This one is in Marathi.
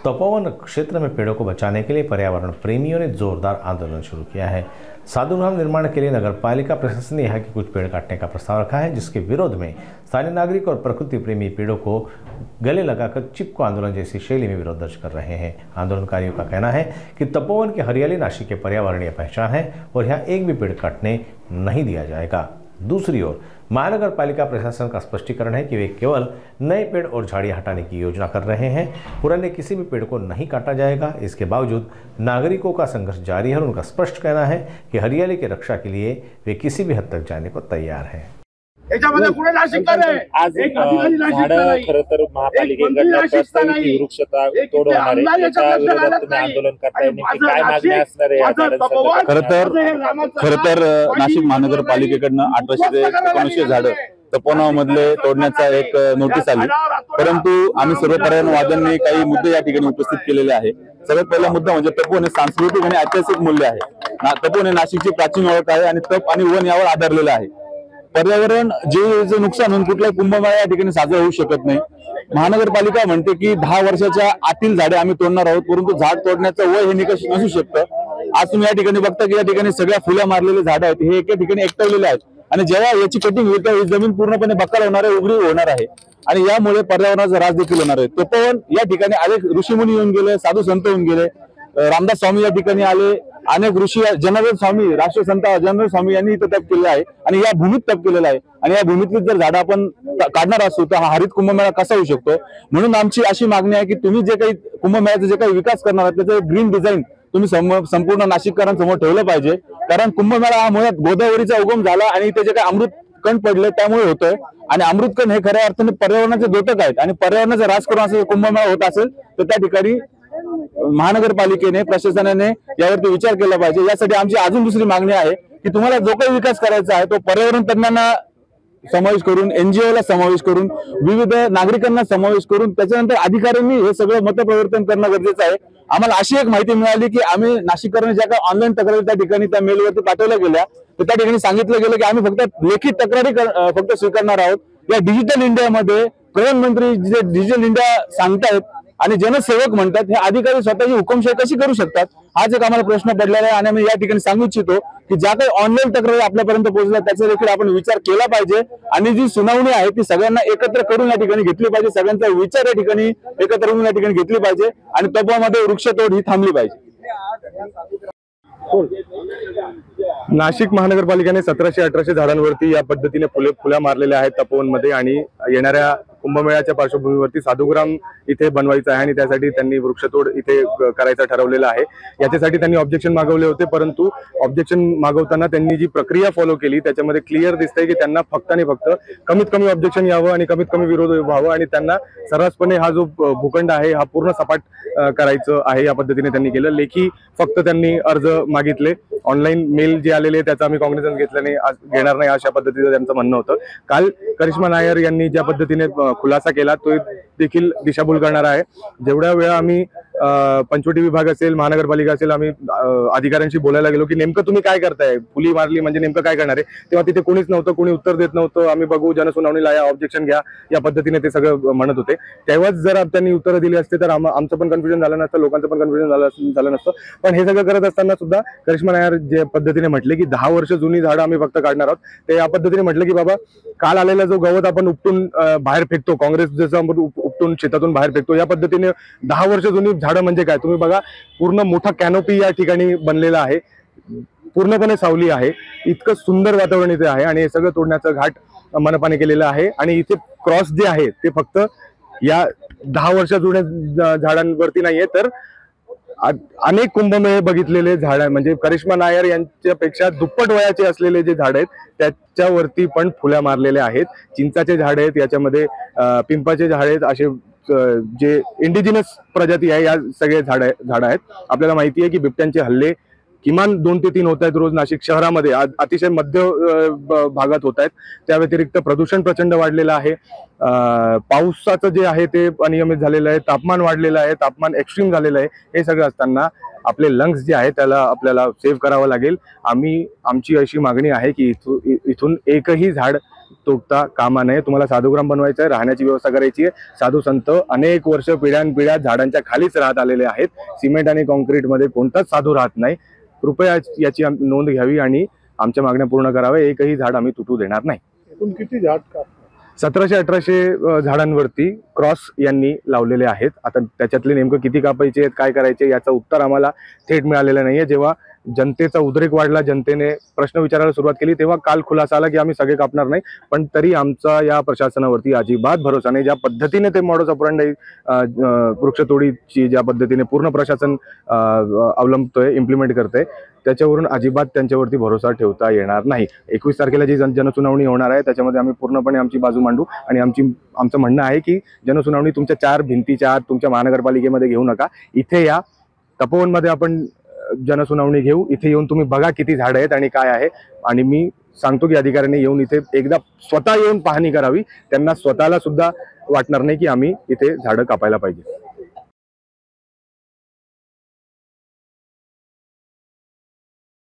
तपोवन क्षेत्र में पेड़ों को बचाने के लिए पर्यावरण प्रेमियों ने जोरदार आंदोलन शुरू किया है। साधुग्राम निर्माण के लिए नगरपालिका प्रशासन ने यहाँ के कुछ पेड़ काटने का प्रस्ताव रखा है, जिसके विरोध में स्थानीय नागरिक और प्रकृति प्रेमी पेड़ों को गले लगाकर चिपको आंदोलन जैसी शैली में विरोध दर्ज कर रहे हैं। आंदोलनकारियों का कहना है कि तपोवन की हरियाली नासिक के पर्यावरणीय पहचान है और यहाँ एक भी पेड़ काटने नहीं दिया जाएगा। दूसरी ओर महानगर पालिका प्रशासन का स्पष्टीकरण है कि वे केवल नए पेड़ और झाड़ियां हटाने की योजना कर रहे हैं, पुराने किसी भी पेड़ को नहीं काटा जाएगा। इसके बावजूद नागरिकों का संघर्ष जारी है और उनका स्पष्ट कहना है कि हरियाली की रक्षा के लिए वे किसी भी हद तक जाने को तैयार हैं। आज खरं तर महापालिकेकडनं प्रस्तावित वृक्षता तोड होणार आहे, याच्या विरोधात तुम्ही आंदोलन करताय, नेमकी काय मागणी असणार आहे या झाडांसाठी? खरं तर नाशिक महानगरपालिकेकडनं 1800 ते 1900 झाडं तपोवनामधले तोडण्याचा एक नोटीस आली, परंतु आम्ही सर्व पर्यावरणवाद्यांनी काही मुद्दे या ठिकाणी उपस्थित केलेले आहे। सगळ्यात पहिला मुद्दा म्हणजे तपोवन हे सांस्कृतिक आणि ऐतिहासिक मूल्य आहे। तपोवन हे नाशिकची प्राचीन ओळख आहे आणि तप आणि वन यावर आधारलेलं आहे। पर्यावरण जे नुकसान होऊन कुठलाही कुंभमेळा या ठिकाणी साजरा होऊ शकत नाही। महानगरपालिका म्हणते की 10 वर्षाच्या आतील झाडे आम्ही तोडणार आहोत, परंतु झाड तोडण्याचं वय हे निकष नसू शकतं। आज तुम्ही या ठिकाणी बघता की या ठिकाणी सगळ्या फुल्या मारलेले झाड आहेत, हे एका ठिकाणी एकटवलेले आहेत आणि जेव्हा याची कटिंग होईल तेव्हा ही जमीन पूर्णपणे बक्कल होणार आहे, उघडी होणार आहे आणि यामुळे पर्यावरणाचा ऱ्हास देखील होणार आहे। तपोवन या ठिकाणी अनेक ऋषीमुनी येऊन गेले, साधू संत येऊन गेले, रामदास स्वामी या ठिकाणी आले, अनेक ऋषी, जनार्दन स्वामी, राष्ट्रसंत जनार्दन स्वामी यांनी इथं तप केलेलं आहे आणि या भूमीत तप केलेलं आहे आणि या भूमीतली जर झाडं आपण काढणार असू तर हा हरित कुंभमेळा कसा होऊ शकतो? म्हणून आमची अशी मागणी आहे की तुम्ही जे काही कुंभमेळ्याचा जे काही विकास करणार आहात त्याचं ग्रीन डिझाईन तुम्ही संपूर्ण नाशिककरांसमोर ठेवलं पाहिजे, कारण कुंभमेळा हा मुळात गोदावरीचा उगम झाला आणि ते जे काही अमृत कण पडले त्यामुळे होतोय आणि अमृत कण हे खऱ्या अर्थाने पर्यावरणाचे द्योतक आहेत आणि पर्यावरणाचा ऱ्हास करून असं कुंभमेळा होत असेल तर त्या ठिकाणी महानगरपालिकेने, प्रशासनाने यावरती विचार केला पाहिजे। यासाठी आमची अजून दुसरी मागणी आहे की तुम्हाला जो काही विकास करायचा आहे तो पर्यावरण तज्ञांना समावेश करून, एनजीओला समावेश करून, विविध नागरिकांना समावेश करून, त्याच्यानंतर अधिकाऱ्यांनी हे सगळं मतप्रवर्तन करणं गरजेचं आहे। आम्हाला अशी एक माहिती मिळाली की आम्ही नाशिककरांनी ज्या काही ऑनलाईन तक्रारी त्या ठिकाणी त्या मेलवरती पाठवल्या गेल्या तर त्या ठिकाणी सांगितलं गेलं की आम्ही फक्त लेखी तक्रारी फक्त स्वीकारणार आहोत। या डिजिटल इंडियामध्ये प्रधानमंत्री जे डिजिटल इंडिया सांगतायत आणि जनसेवक म्हणतात, हे अधिकारी स्वतःची हुकुमशाही कशी करू शकतात? हाच एक आम्हाला प्रश्न पडलेला आहे आणि आम्ही या ठिकाणी सांगू इच्छितो की ज्या काही ऑनलाईन तक्रारी आपल्यापर्यंत पोहोचल्या त्याचा देखील आपण विचार केला पाहिजे आणि जी सुनावणी आहे ती सगळ्यांना एकत्र करून या ठिकाणी घेतली पाहिजे, सगळ्यांचा विचार या ठिकाणी एकत्र करून या ठिकाणी घेतली पाहिजे आणि तपोवनामध्ये वृक्षतोड ही थांबली पाहिजे। नाशिक महानगरपालिकेने 1700-1800 झाडांवरती या पद्धतीने फुल्या मारलेल्या आहेत तपोवनमध्ये आणि येणाऱ्या कुंभमेळ्याच्या पार्श्वभूमीवरती साधुग्राम इथे बनवायचं आहे आणि त्यासाठी त्यांनी वृक्षतोड इथे करायचं ठरवलेलं आहे। याच्यासाठी त्यांनी ऑब्जेक्शन मागवले होते, परंतु ऑब्जेक्शन मागवताना त्यांनी जी प्रक्रिया फॉलो केली त्याच्यामध्ये क्लिअर दिसतंय की त्यांना फक्त आणि फक्त कमीत कमी ऑब्जेक्शन यावं आणि कमीत कमी विरोध व्हावं आणि त्यांना सर्रासपणे हा जो भूखंड आहे हा पूर्ण सपाट करायचं आहे। या पद्धतीने त्यांनी केलं। लेखी फक्त त्यांनी अर्ज मागितले, ऑनलाईन मेल जे आलेले त्याचा आम्ही कॉग्निझन्स घेणार नाही अशा पद्धतीचं त्यांचं म्हणणं होतं। काल करिश्मा नायर यांनी ज्या पद्धतीने खुलासा केला तो देखील दिशाभूल करणार आहे। जेवढ्या वेळा आम्ही पंचवटी विभाग असेल, महानगरपालिका असेल, आम्ही अधिकाऱ्यांशी बोलायला गेलो की नेमकं तुम्ही काय करताय, फुली मारली म्हणजे नेमकं काय करणार आहे, तेव्हा तिथे कोणीच नव्हतं, कोणी उत्तर देत नव्हतं। आम्ही बघू, जनसुनावणीला या, ऑब्जेक्शन घ्या या पद्धतीने ते सगळं म्हणत होते। तेव्हाच जर त्यांनी उत्तरं दिली असते तर आमचं पण कन्फ्युजन झालं नसतं, लोकांचं पण कन्फ्युजन झालं नसतं। पण हे सगळं करत असताना सुद्धा करिश्मा नायर जे पद्धतीने म्हटले की 10 वर्ष जुनी झाडं आम्ही फक्त काढणार आहोत, ते या पद्धतीने म्हटलं की बाबा काल आलेला जो गवत आपण उपटून बाहेर फेकतो, काँग्रेस जसं उपटून शेतातून बाहेर फेकतो, या पद्धतीने 10 वर्ष जुनी झाडं म्हणजे काय? तुम्ही बघा, पूर्ण मोठा कॅनोपी या ठिकाणी बनलेला आहे, पूर्णपणे सावली आहे, इतकं सुंदर वातावरण इथे आहे आणि हे सगळं तोडण्याचं घाट मनपाने केलेलं आहे। आणि इथे क्रॉस जे आहे ते फक्त या 10 वर्ष जुन्या झाडांवरती नाहीये तर अनेक कुंभमेळे बघितलेले झाड आहे, म्हणजे करिश्मा नायर यांच्यापेक्षा दुप्पट वयाचे असलेले जे झाड आहेत त्याच्यावरती पण फुल्या मारलेल्या आहेत। चिंचाचे झाड आहेत, याच्यामध्ये पिंपाचे झाड आहेत, असे जे इंडिजिनस प्रजाती आहे या सगळे झाड आहेत। आपल्याला माहिती आहे की बिबट्यांचे हल्ले किमान 2 ते 3 होत आहेत रोज नाशिक शहरामध्ये, अतिशय मध्य भागात होत आहेत। त्या व्यतिरिक्त प्रदूषण प्रचंड वाढलेलं आहे, पावसाचं जे आहे ते अनियमित झालेलं आहे, तापमान वाढलेलं आहे, तापमान एक्स्ट्रीम झालेलं आहे। हे सगळं असताना आपले लंग्स जे आहे त्याला आपल्याला सेव्ह करावं लागेल। आमची अशी मागणी आहे की इथून एकही झाड तुटता कामा नये। तुम्हाला साधूग्राम बनवायचं आहे, राहण्याची व्यवस्था करायची आहे। साधू संत अनेक वर्ष पिढ्यानपिढ्या झाडांच्या खालीच राहत आलेले आहेत। सिमेंट आणि कॉन्क्रीटमध्ये कोणताच साधू राहत नाही। कृपया याची नोंद घ्यावी आणि आमच्या मागण्या पूर्ण कराव्या। एकही झाड आम्ही तुटू देणार नाही। एकूण किती झाड का 1700-1800 झाडांवरती क्रॉस यांनी लावलेले आहेत। आता त्याच्यातले नेमकं किती कापायचे आहेत, काय करायचे याचं उत्तर आम्हाला थेट मिळालेलं नाहीये। जेव्हा जनतेचा उद्रेक वाढला, जनतेने प्रश्न विचारायला सुरुवात केली, तेव्हा काल खुलासा आला की आम्ही सगळे कापणार नाही। पण तरी आमचा या प्रशासनावरती अजिबात भरोसा नाही। ज्या पद्धतीने ते मॉडस ऑपरंडी वृक्षतोडीची ज्या पद्धतीने पूर्ण प्रशासन अवलंबतोय, इम्प्लिमेंट करतंय, त्याच्यावरून अजिबात त्यांच्यावरती भरोसा ठेवता येणार नाही। 21 तारखेला जी जनसुनावणी होणार आहे त्याच्यामध्ये आम्ही पूर्णपणे आमची बाजू मांडू आणि आमचं म्हणणं आहे की जनसुनावणी तुमच्या 4 भिंतीच्या आत तुमच्या महानगरपालिकेमध्ये घेऊ नका। इथे या तपोवनमध्ये आपण जनसुनावणी घेऊ। इथे येऊन तुम्ही बघा किती झाडं आहेत आणि काय आहे। आणि मी सांगतो की अधिकाऱ्यांनी येऊन इथे एकदा स्वतः येऊन पाहणी करावी। त्यांना स्वतःला सुद्धा वाटणार नाही की आम्ही इथे झाडं कापायला पाहिजे।